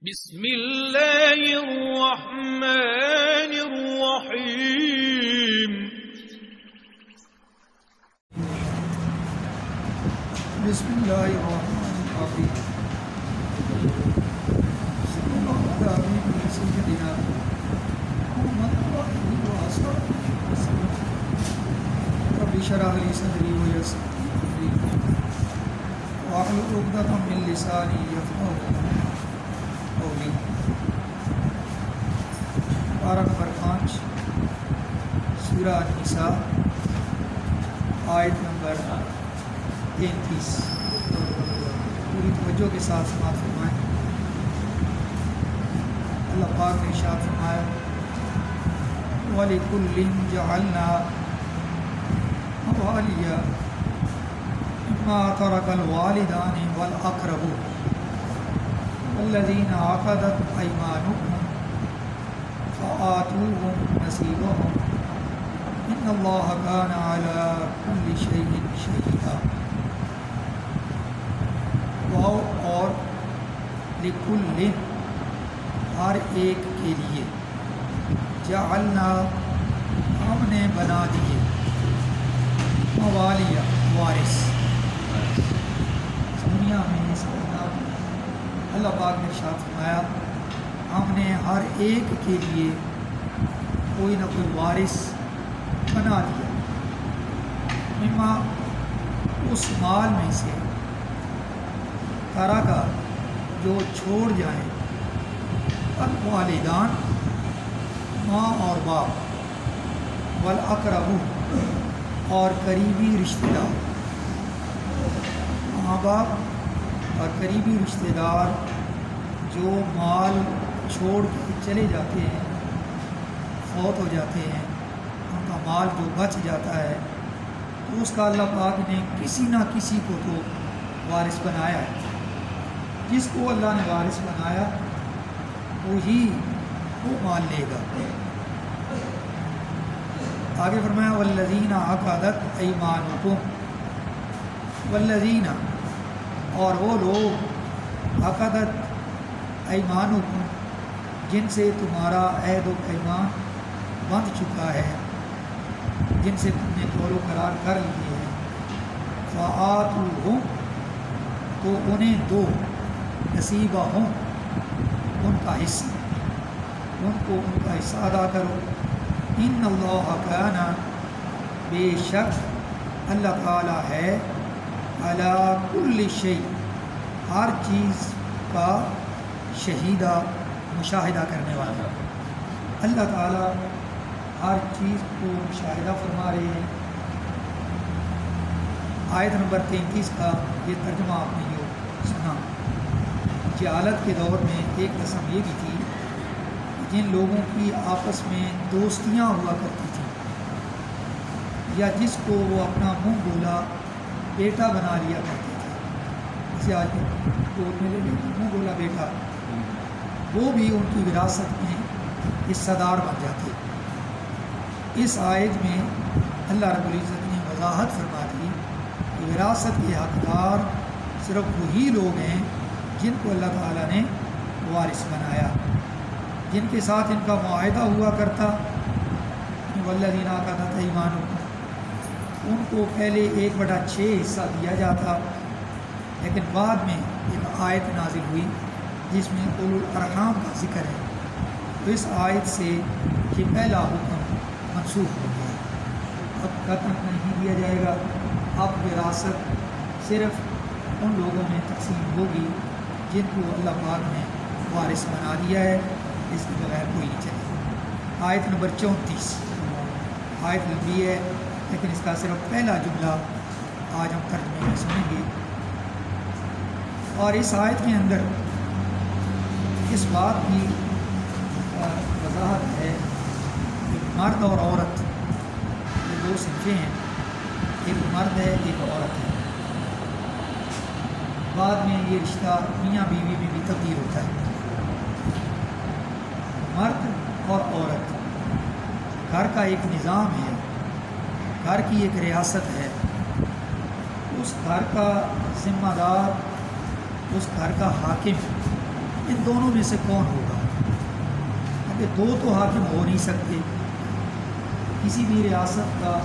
بسم اللہ الرحمن الرحیم بسم اللہ الرحمن الرحیم صلی اللہ علیہ سیدنا محمد وآلہ وسلم رب اشرح لی صدری ویسر لی امری واحلل عقدۃ من لسانی یفقہوا قولی۔ پارہ نمبر 5 سورہ النساء آیت نمبر 33۔ پوری توجہ کے ساتھ سماعت فرمائیں۔ اللہ پاک نے ارشاد فرمایا وَلِكُلٍّ جَعَلْنَا مَوَالِيَ مِمَّا تَرَكَ الْوَالِدَانِ وَالْأَقْرَبُونَ وَالَّذِينَ عَقَدَتْ أَيْمَانُكُمْ فَآتُوهُمْ نَصِيبَهُمْ إِنَّ اللَّهَ كَانَ عَلَى كُلِّ شَيْءٍ شَهِيدًا۔ واو اور لِكُلٍّ ہر ایک کے لیے، جعلنا ہم نے بنا دیے، موالیہ وارث، دنیا میں اللہ پاک نے ارشاد فرمایا ہم نے ہر ایک کے لیے کوئی نہ کوئی وارث بنا دیا، مما اس مال میں سے طرح کا جو چھوڑ جائیں الوالدان ماں اور باپ، والاقربون اور قریبی رشتہ دار، ماں باپ اور قریبی رشتہ دار جو مال چھوڑ کے چلے جاتے ہیں، فوت ہو جاتے ہیں، ان کا مال جو بچ جاتا ہے تو اس کا اللہ پاک نے کسی نہ کسی کو تو وارث بنایا ہے۔ جس کو اللہ نے وارث بنایا وہی وہ مال لے گا۔ آگے فرمایا والذین عقدت ایمانکم، والذین اور وہ لوگ عقدت ایمانکم جن سے تمہارا عہد و پیمان بندھ چکا ہے، جن سے تم نے قول و قرار کر لیے ہیں، فآتوہم تو انہیں دو، نصیبہم ان کا حصہ، ان کو ان کا حصہ ادا کرو۔ ان اللہ کان بے شک اللہ تعالیٰ ہے علی کل شیء ہر چیز کا شہیدہ مشاہدہ کرنے والا۔ اللہ تعالیٰ ہر چیز کو مشاہدہ فرما رہے ہیں۔ آیت نمبر 33 کا یہ ترجمہ آپ نے جو سنا، جہالت کے دور میں ایک قسم یہ بھی تھی جن لوگوں کی آپس میں دوستیاں ہوا کرتی تھیں، یا جس کو وہ اپنا منہ بولا بیٹا بنا لیا کرتے تھے، جسے آج گود میں لے لیتے منہ بولا بیٹا، وہ بھی ان کی وراثت میں حصہ دار بن جاتے۔ اس آیت میں اللہ رب العزت نے وضاحت فرما دی کہ وراثت کے حقدار صرف وہی لوگ ہیں جن کو اللہ تعالیٰ نے وارث بنایا، جن کے ساتھ ان کا معاہدہ ہوا کرتا۔ والذین عقدت ایمانکم، ان کو پہلے 1/6 حصہ دیا جاتا، لیکن بعد میں ایک آیت نازل ہوئی جس میں اولو الارحام کا ذکر ہے، تو اس آیت سے یہ پہلا حکم منسوخ ہو گیا، اب ختم نہیں دیا جائے گا، اب وراثت صرف ان لوگوں میں تقسیم ہوگی جن کو اللہ پاک نے وارث بنا دیا ہے، اس کے بغیر کوئی نہیں چلے۔ آیت نمبر 34، آیت لمبی ہے لیکن اس کا صرف پہلا جملہ آج ہم ترجمے میں سنیں گے، اور اس آیت کے اندر اس بات کی وضاحت ہے کہ مرد اور عورت یہ دو صنفیں ہیں، ایک مرد ہے ایک عورت ہے۔ بعد میں یہ رشتہ میاں بیوی میں بھی تبدیل ہوتا ہے۔ مرد اور عورت، گھر کا ایک نظام ہے، گھر کی ایک ریاست ہے، اس گھر کا ذمہ دار، اس گھر کا حاکم ان دونوں میں سے کون ہوگا؟ کیونکہ دو تو حاکم ہو نہیں سکتے، کسی بھی ریاست کا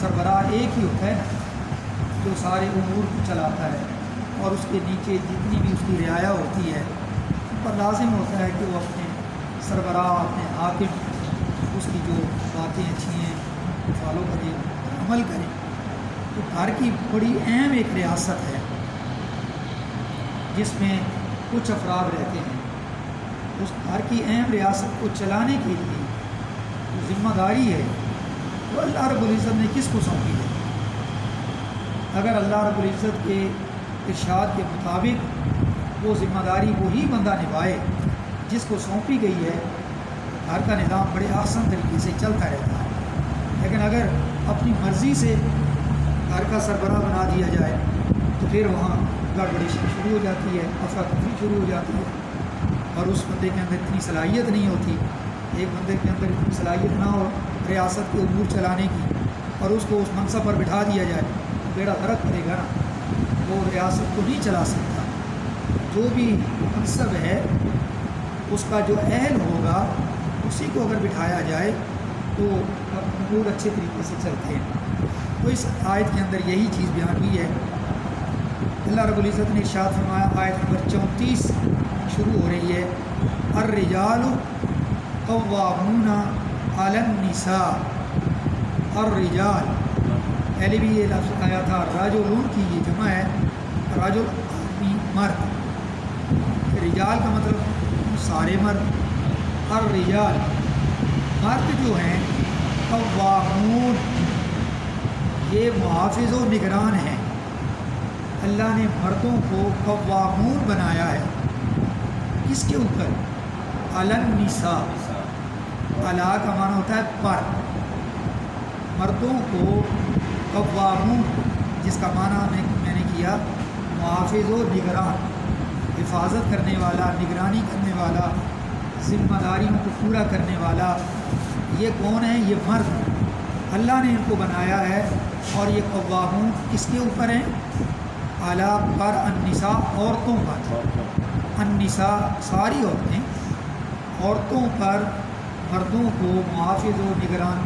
سربراہ ایک ہی ہوتا ہے نا، جو سارے امور کو چلاتا ہے، اور اس کے نیچے جتنی بھی اس کی رعایا ہوتی ہے ان پر لازم ہوتا ہے کہ وہ اپنے سربراہ، اپنے حاکم، اس کی جو باتیں اچھی ہیں فالو کریں، عمل کریں۔ تو گھر کی بڑی اہم ایک ریاست ہے جس میں کچھ افراد رہتے ہیں، اس گھر کی اہم ریاست کو چلانے کے لیے جو ذمہ داری ہے وہ اللہ رب العزت نے کس کو سونپی ہے؟ اگر اللہ رب العزت کے ارشاد کے مطابق وہ ذمہ داری وہی بندہ نبھائے جس کو سونپی گئی ہے، گھر کا نظام بڑے آسان طریقے سے چلتا رہتا ہے۔ لیکن اگر اپنی مرضی سے گھر کا سربراہ بنا دیا جائے تو پھر وہاں گڑبڑی شروع ہو جاتی ہے، افراتفری شروع ہو جاتی ہے، اور اس بندے کے اندر اتنی صلاحیت نہیں ہوتی۔ ایک بندے کے اندر اتنی صلاحیت نہ ہو ریاست کے امور چلانے کی، اور اس کو اس منصب پر بٹھا دیا جائے تو بیڑا غرق کرے گا نا، وہ ریاست کو نہیں چلا سکتا۔ جو بھی منصب ہے اس کا جو اہل ہوگا اسی کو اگر بٹھایا جائے تو امور اچھے طریقے سے چلتے ہیں۔ تو اس آیت کے اندر یہی چیز بیان ہوئی ہے۔ اللہ رب العزت نے ارشاد فرمایا، آیت نمبر 34 شروع ہو رہی ہے، الرجال قوامون علی النساء۔ الرجال، پہلے بھی یہ لفظ آیا تھا، رجلون کی یہ جمع ہے، رجل آدمی مرد، رجال کا مطلب سارے مرد۔ الرجال، مرد جو ہیں، قوامون، یہ محافظ و نگران ہیں۔ اللہ نے مردوں کو قوامون بنایا ہے، کس کے اوپر؟ علی النساء۔ علی کا معنی ہوتا ہے پر، مردوں کو قوامون، جس کا معنی میں نے کیا محافظ و نگران، حفاظت کرنے والا، نگرانی کرنے والا، ذمہ داریوں کو پورا کرنے والا۔ یہ کون ہے؟ یہ مرد، اللہ نے ان کو بنایا ہے۔ اور یہ قوامون کس کے اوپر ہیں؟ اعلیٰ پر، النساء، عورتوں پر، النساء ساری عورتیں، عورتوں پر مردوں کو محافظ و نگران۔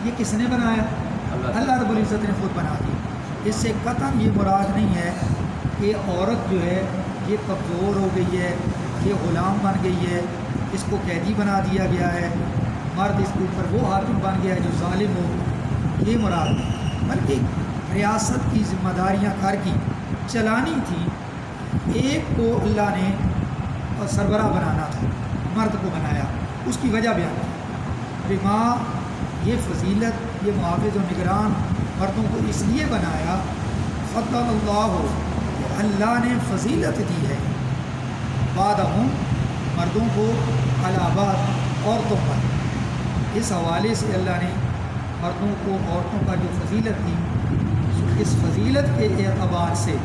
یہ کس نے بنایا؟ اللہ رب العزت نے خود بنا دی۔ اس سے قطعاً یہ مراد نہیں ہے کہ عورت جو ہے یہ کمزور ہو گئی ہے، یہ غلام بن گئی ہے، اس کو قیدی بنا دیا گیا ہے، مرد اس کے اوپر وہ حاکم بن گیا ہے جو ظالم ہو، یہ مراد نہیں، بلکہ ریاست کی ذمہ داریاں گھر کی چلانی تھی، ایک کو اللہ نے سربراہ بنانا تھا، مرد کو بنایا، اس کی وجہ بیان کی۔ بما، یہ فضیلت، یہ محافظ و نگران مردوں کو اس لیے بنایا، فضل اللہ، اللہ نے فضیلت دی ہے، بعدہم، مردوں کو، علی بعض، عورتوں پر۔ اس حوالے سے اللہ نے مردوں کو عورتوں کا جو فضیلت دی، اس فضیلت کے اعتبار سے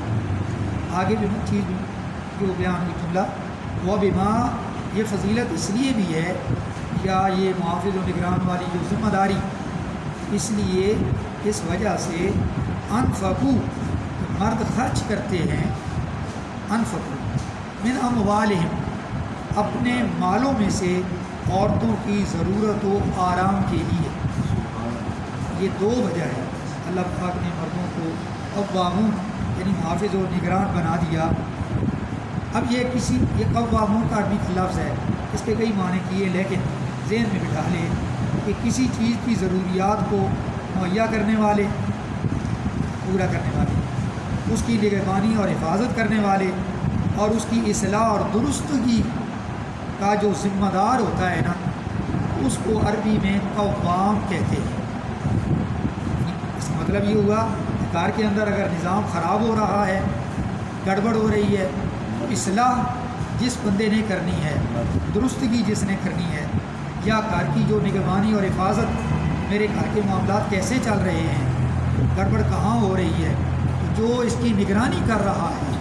آگے بھی چیز جو بیان ہوئی جملہ، وہ بما، یہ فضیلت اس لیے بھی ہے، یا یہ محافظ و نگران والی جو ذمہ داری، اس لیے، اس وجہ سے، انفقوا، مرد خرچ کرتے ہیں، انفقوا من اموالہم، اپنے مالوں میں سے عورتوں کی ضرورت و آرام کے لیے۔ یہ دو وجہ ہے، اللہ پاک نے مردوں کو قوامون یعنی محافظ و نگران بنا دیا۔ اب یہ قوامون کا عربی لفظ ہے، اس کے کئی معنی کیے، لیکن ذہن میں بٹھا لیں کہ کسی چیز کی ضروریات کو مہیا کرنے والے، پورا کرنے والے، اس کی نگہبانی اور حفاظت کرنے والے، اور اس کی اصلاح اور درستگی کا جو ذمہ دار ہوتا ہے نا، اس کو عربی میں قوام کہتے ہیں۔ اس کا مطلب یہ ہوا کہ گھر کے اندر اگر نظام خراب ہو رہا ہے، گڑبڑ ہو رہی ہے، تو اصلاح جس بندے نے کرنی ہے، درستگی جس نے کرنی ہے، یا گھر کی جو نگہبانی اور حفاظت، میرے گھر کے معاملات کیسے چل رہے ہیں، گڑبڑ کہاں ہو رہی ہے، جو اس کی نگرانی کر رہا ہے،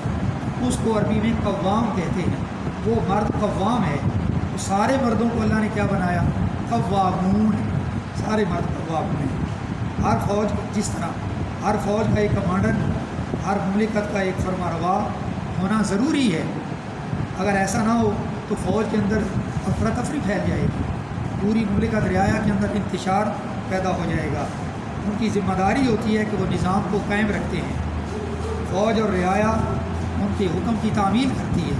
اس کو عربی میں قوام کہتے ہیں۔ وہ مرد قوام ہے، تو سارے مردوں کو اللہ نے کیا بنایا؟ قوامون، سارے مرد قوامون ہیں۔ ہر فوج، جس طرح ہر فوج کا ایک کمانڈر، ہر مملکت کا ایک فرما روا ہونا ضروری ہے، اگر ایسا نہ ہو تو فوج کے اندر افراتفری پھیل جائے گی، پوری مملکت رعایا کے اندر انتشار پیدا ہو جائے گا۔ ان کی ذمہ داری ہوتی ہے کہ وہ نظام کو قائم رکھتے ہیں، فوج اور رعایا ان کے حکم کی تعمیل کرتی ہے۔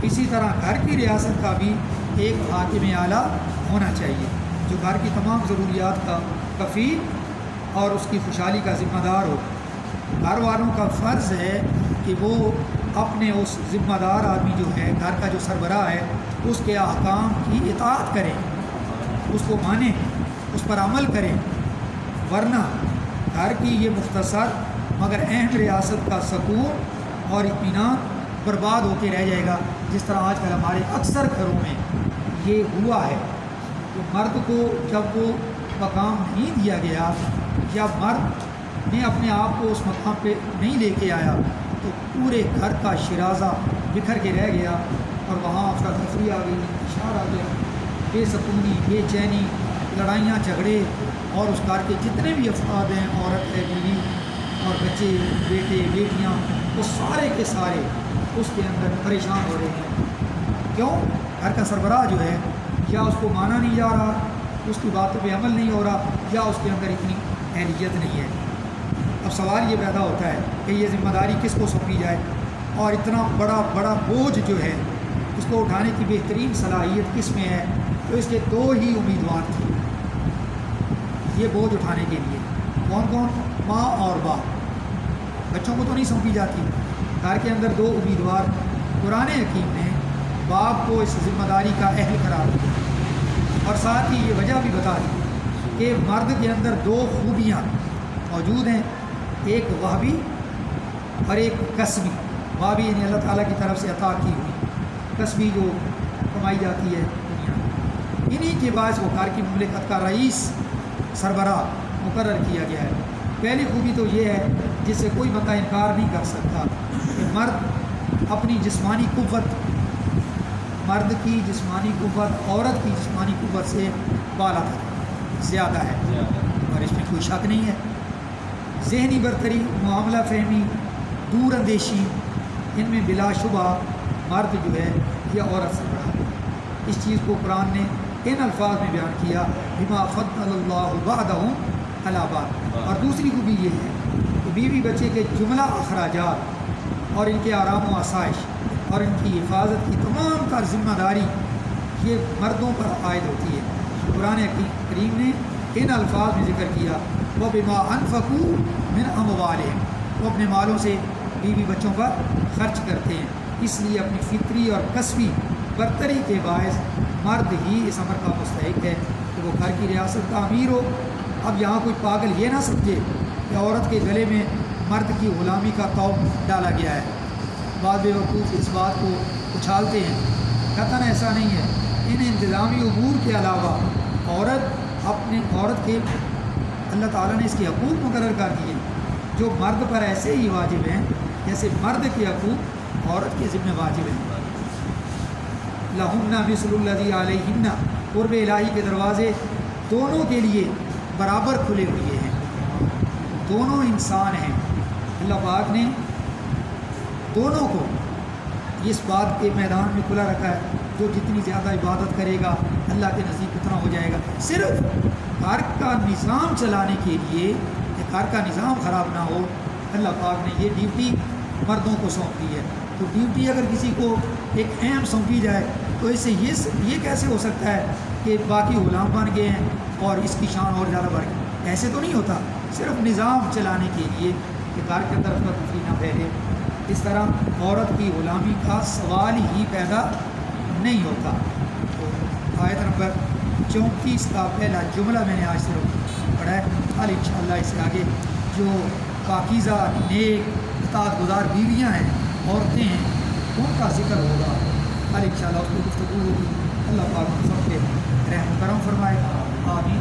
اسی طرح گھر کی ریاست کا بھی ایک حاکم اعلیٰ ہونا چاہیے جو گھر کی تمام ضروریات کا کفیل اور اس کی خوشحالی کا ذمہ دار ہو۔ گھر والوں کا فرض ہے کہ وہ اپنے اس ذمہ دار آدمی جو ہے، گھر کا جو سربراہ ہے، اس کے احکام کی اطاعت کریں، اس کو مانیں، اس پر عمل کریں، ورنہ گھر کی یہ مختصر مگر اہم ریاست کا سکون اور اطمینان برباد ہو کے رہ جائے گا، جس طرح آج کل ہمارے اکثر گھروں میں یہ ہوا ہے۔ تو مرد کو جب وہ مقام نہیں دیا گیا یا مرد نے اپنے آپ کو اس مقام پہ نہیں لے کے آیا تو پورے گھر کا شرازہ بکھر کے رہ گیا اور وہاں افراتفری آ گئی، انتشار آ گیا، بے سکونی، بے چینی، لڑائیاں جھگڑے، اور اس گھر کے جتنے بھی افراد ہیں، عورت ہے، بیوی اور بچے، بیٹے بیٹیاں، وہ سارے کے سارے اس کے اندر پریشان ہو رہے ہیں۔ کیوں؟ گھر کا سربراہ جو ہے یا اس کو مانا نہیں جا رہا، اس کی باتوں پہ عمل نہیں ہو رہا، یا اس کے اندر اتنی اہلیت نہیں ہے۔ اب سوال یہ پیدا ہوتا ہے کہ یہ ذمہ داری کس کو سونپی جائے، اور اتنا بڑا بوجھ جو ہے اس کو اٹھانے کی بہترین صلاحیت کس میں ہے؟ تو اس کے دو ہی امیدوار تھے یہ بوجھ اٹھانے کے لیے۔ کون کون؟ ماں اور باپ۔ بچوں کو تو نہیں سونپی جاتی۔ گھر کے اندر دو امیدوار، قرآن حکیم نے باپ کو اس ذمہ داری کا اہل قرار دیا، اور ساتھ ہی یہ وجہ بھی بتا دی کہ مرد کے اندر دو خوبیاں موجود ہیں، ایک وہبی اور ایک کسبی۔ وہبی یعنی اللہ تعالیٰ کی طرف سے عطا کی ہوئی، کسبی جو کمائی جاتی ہے دنیا میں۔ انہی کے باعث وہ گھر کی مملکت کا رئیس، سربراہ مقرر کیا گیا ہے۔ پہلی خوبی تو یہ ہے جس سے کوئی بندہ انکار نہیں کر سکتا کہ مرد اپنی جسمانی قوت، مرد کی جسمانی قوت عورت کی جسمانی قوت سے بالا تر زیادہ ہے، اور اس میں کوئی شک نہیں ہے۔ ذہنی برتری، معاملہ فہمی، دور اندیشی، ان میں بلا شبہ مرد جو ہے یہ عورت سے بڑا ہے۔ اس چیز کو قرآن نے ان الفاظ میں بیان کیا، بما فضل اللہ بعضهم علی بعض۔ اور دوسری خوبی یہ ہے کہ بیوی بچے کے جملہ اخراجات اور ان کے آرام و آسائش اور ان کی حفاظت کی تمام تر ذمہ داری یہ مردوں پر عائد ہوتی ہے۔ قرآن کریم نے ان الفاظ میں ذکر کیا، وَبِمَا أَنفَقُوا مِنْ أَمْوَالِهِمْ، وہ اپنے مالوں سے بیوی بچوں پر خرچ کرتے ہیں۔ اس لیے اپنی فطری اور کسبی برتری کے باعث مرد ہی اس امر کا مستحق ہے کہ وہ گھر کی ریاست کا امیر ہو۔ اب یہاں کوئی پاگل یہ نہ سمجھے کہ عورت کے گلے میں مرد کی غلامی کا طوق ڈالا گیا ہے۔ بعض بیوقوف اس بات کو اچھالتے ہیں، قطعاً ایسا نہیں ہے۔ ان انتظامی امور کے علاوہ عورت کے اللہ تعالیٰ نے اس کے حقوق مقرر کر دیے جو مرد پر ایسے ہی واجب ہیں جیسے مرد کے حقوق عورت کے ذمہ واجب ہیں۔ لہن مثل الذی علیہن، قرب الہی کے دروازے دونوں کے لیے برابر کھلے ہوئے ہیں، دونوں انسان ہیں۔ اللہ پاک نے دونوں کو اس بات کے میدان میں کھلا رکھا ہے، جو جتنی زیادہ عبادت کرے گا اللہ کے نزدیک اتنا ہو جائے گا۔ صرف گھر کا نظام چلانے کے لیے کہ گھر کا نظام خراب نہ ہو، اللہ پاک نے یہ ڈیوٹی مردوں کو سونپ دی ہے۔ تو ڈیوٹی اگر کسی کو ایک اہم سونپی جائے تو اس سے یہ کیسے ہو سکتا ہے کہ باقی غلام بن گئے ہیں اور اس کی شان اور زیادہ بڑھ گئی؟ ایسے تو نہیں ہوتا۔ صرف نظام چلانے کے لیے کہ گھر کے اندر تفریح نہ پھیلے، اس طرح عورت کی غلامی کا سوال ہی پیدا نہیں ہوتا۔ تو آیت نمبر 34 کا پہلا جملہ میں نے آج صرف پڑھا ہے۔ کل انشاءاللہ اس سے آگے جو پاکیزہ نیک اطاعت گزار بیویاں ہیں، عورتیں ہیں، ان کا ذکر ہوگا۔ کل انشاءاللہ اس کو گفتگو ہوگی۔ اللہ پاک ہم سب پہ رحم و کرم فرمائے، آمین۔